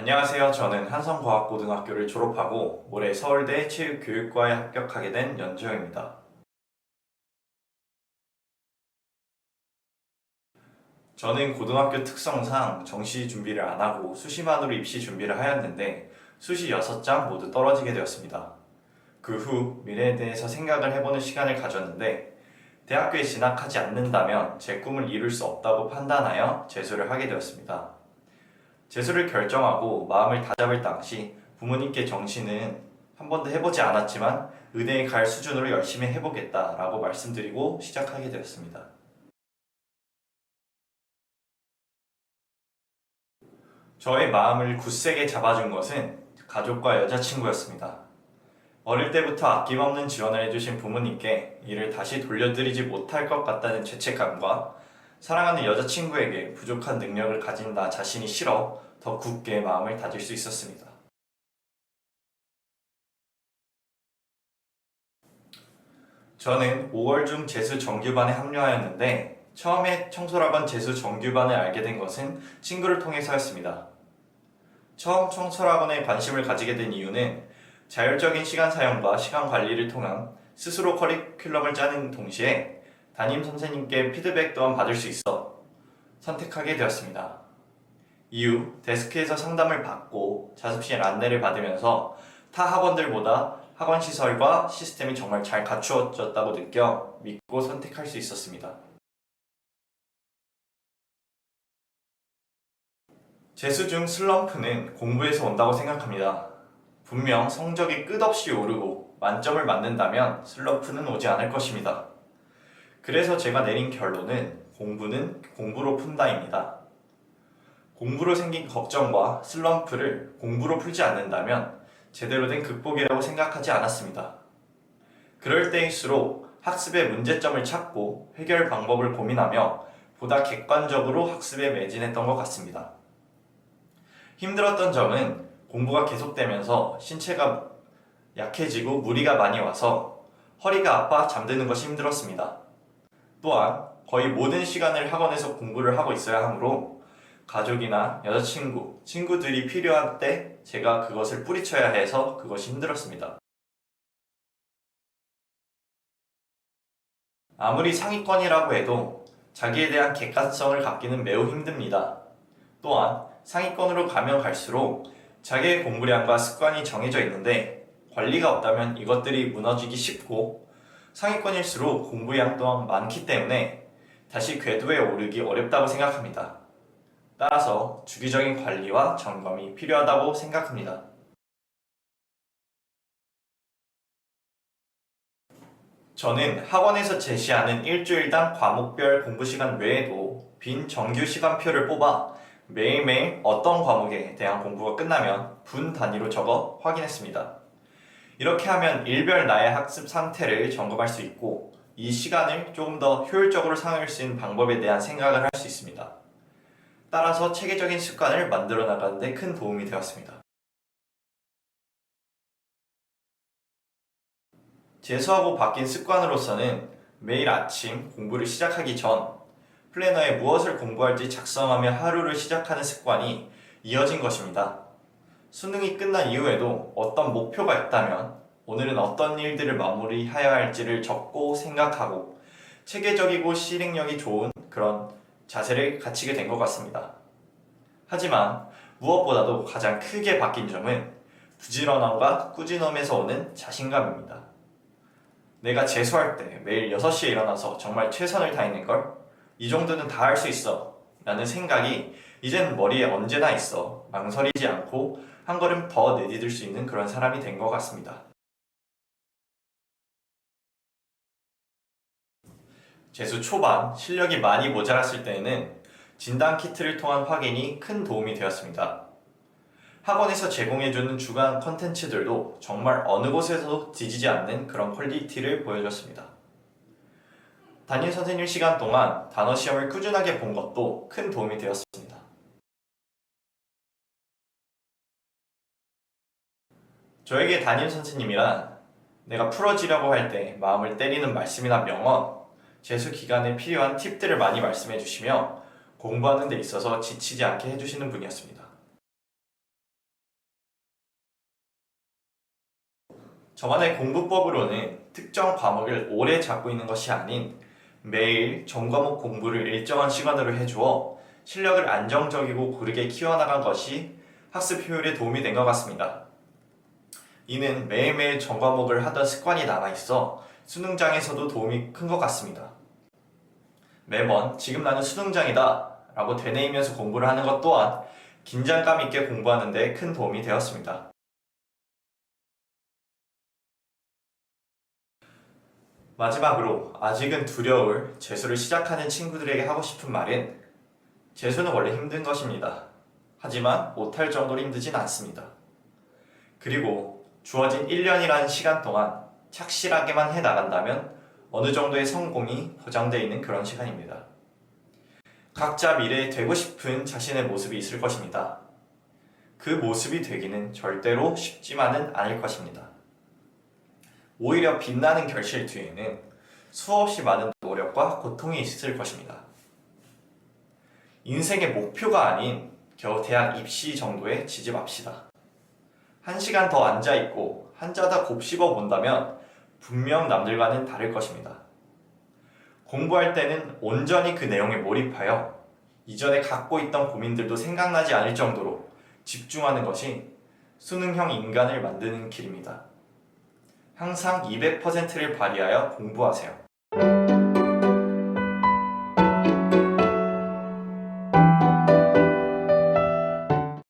안녕하세요. 저는 한성과학고등학교를 졸업하고 올해 서울대 체육교육과에 합격하게 된 연주영입니다. 저는 고등학교 특성상 정시 준비를 안 하고 수시만으로 입시 준비를 하였는데 수시 6장 모두 떨어지게 되었습니다. 그 후 미래에 대해서 생각을 해보는 시간을 가졌는데 대학교에 진학하지 않는다면 제 꿈을 이룰 수 없다고 판단하여 재수를 하게 되었습니다. 재수를 결정하고 마음을 다잡을 당시 부모님께 정시는 한 번도 해보지 않았지만 의대에 갈 수준으로 열심히 해보겠다라고 말씀드리고 시작하게 되었습니다. 저의 마음을 굳세게 잡아준 것은 가족과 여자친구였습니다. 어릴 때부터 아낌없는 지원을 해주신 부모님께 이를 다시 돌려드리지 못할 것 같다는 죄책감과 사랑하는 여자친구에게 부족한 능력을 가진 나 자신이 싫어 더 굳게 마음을 다질 수 있었습니다. 저는 5월 중 재수 정규반에 합류하였는데 처음에 청소학원 재수 정규반을 알게 된 것은 친구를 통해서였습니다. 처음 청소학원에 관심을 가지게 된 이유는 자율적인 시간 사용과 시간 관리를 통한 스스로 커리큘럼을 짜는 동시에 담임 선생님께 피드백 또한 받을 수 있어 선택하게 되었습니다. 이후 데스크에서 상담을 받고 자습실 안내를 받으면서 타 학원들보다 학원 시설과 시스템이 정말 잘 갖추어졌다고 느껴 믿고 선택할 수 있었습니다. 재수 중 슬럼프는 공부에서 온다고 생각합니다. 분명 성적이 끝없이 오르고 만점을 맞는다면 슬럼프는 오지 않을 것입니다. 그래서 제가 내린 결론은 공부는 공부로 푼다입니다. 공부로 생긴 걱정과 슬럼프를 공부로 풀지 않는다면 제대로 된 극복이라고 생각하지 않았습니다. 그럴 때일수록 학습의 문제점을 찾고 해결 방법을 고민하며 보다 객관적으로 학습에 매진했던 것 같습니다. 힘들었던 점은 공부가 계속되면서 신체가 약해지고 무리가 많이 와서 허리가 아파 잠드는 것이 힘들었습니다. 또한 거의 모든 시간을 학원에서 공부를 하고 있어야 하므로 가족이나 여자친구, 친구들이 필요한 때 제가 그것을 뿌리쳐야 해서 그것이 힘들었습니다. 아무리 상위권이라고 해도 자기에 대한 객관성을 갖기는 매우 힘듭니다. 또한 상위권으로 가면 갈수록 자기의 공부량과 습관이 정해져 있는데 관리가 없다면 이것들이 무너지기 쉽고 상위권일수록 공부량 또한 많기 때문에 다시 궤도에 오르기 어렵다고 생각합니다. 따라서 주기적인 관리와 점검이 필요하다고 생각합니다. 저는 학원에서 제시하는 일주일당 과목별 공부 시간 외에도 빈 정규 시간표를 뽑아 매일매일 어떤 과목에 대한 공부가 끝나면 분 단위로 적어 확인했습니다. 이렇게 하면 일별 나의 학습 상태를 점검할 수 있고 이 시간을 조금 더 효율적으로 사용할 수 있는 방법에 대한 생각을 할 수 있습니다. 따라서 체계적인 습관을 만들어 나가는 데 큰 도움이 되었습니다. 재수하고 바뀐 습관으로서는 매일 아침 공부를 시작하기 전 플래너에 무엇을 공부할지 작성하며 하루를 시작하는 습관이 이어진 것입니다. 수능이 끝난 이후에도 어떤 목표가 있다면 오늘은 어떤 일들을 마무리해야 할지를 적고 생각하고 체계적이고 실행력이 좋은 그런 자세를 갖추게 된 것 같습니다. 하지만 무엇보다도 가장 크게 바뀐 점은 부지런함과 꾸준함에서 오는 자신감입니다. 내가 재수할 때 매일 6시에 일어나서 정말 최선을 다했는걸? 이 정도는 다 할 수 있어 라는 생각이 이젠 머리에 언제나 있어 망설이지 않고 한 걸음 더 내디딜 수 있는 그런 사람이 된 것 같습니다. 재수 초반 실력이 많이 모자랐을 때에는 진단 키트를 통한 확인이 큰 도움이 되었습니다. 학원에서 제공해주는 주간 컨텐츠들도 정말 어느 곳에서도 뒤지지 않는 그런 퀄리티를 보여줬습니다. 담임 선생님 시간 동안 단어 시험을 꾸준하게 본 것도 큰 도움이 되었습니다. 저에게 담임 선생님이란 내가 풀어지려고 할 때 마음을 때리는 말씀이나 명언, 재수 기간에 필요한 팁들을 많이 말씀해 주시며 공부하는 데 있어서 지치지 않게 해주시는 분이었습니다. 저만의 공부법으로는 특정 과목을 오래 잡고 있는 것이 아닌 매일 전 과목 공부를 일정한 시간으로 해주어 실력을 안정적이고 고르게 키워나간 것이 학습 효율에 도움이 된 것 같습니다. 이는 매일매일 전 과목을 하던 습관이 남아있어 수능장에서도 도움이 큰 것 같습니다. 매번 지금 나는 수능장이다 라고 되뇌이면서 공부를 하는 것 또한 긴장감 있게 공부하는 데 큰 도움이 되었습니다. 마지막으로 아직은 두려울 재수를 시작하는 친구들에게 하고 싶은 말은 재수는 원래 힘든 것입니다. 하지만 못할 정도로 힘들진 않습니다. 그리고 주어진 1년이라는 시간 동안 착실하게만 해나간다면 어느 정도의 성공이 보장되어 있는 그런 시간입니다. 각자 미래에 되고 싶은 자신의 모습이 있을 것입니다. 그 모습이 되기는 절대로 쉽지만은 않을 것입니다. 오히려 빛나는 결실 뒤에는 수없이 많은 노력과 고통이 있을 것입니다. 인생의 목표가 아닌 겨우 대학 입시 정도에 지집합시다. 1시간 더 앉아있고 한자 다 곱씹어 본다면 분명 남들과는 다를 것입니다. 공부할 때는 온전히 그 내용에 몰입하여 이전에 갖고 있던 고민들도 생각나지 않을 정도로 집중하는 것이 수능형 인간을 만드는 길입니다. 항상 200%를 발휘하여 공부하세요.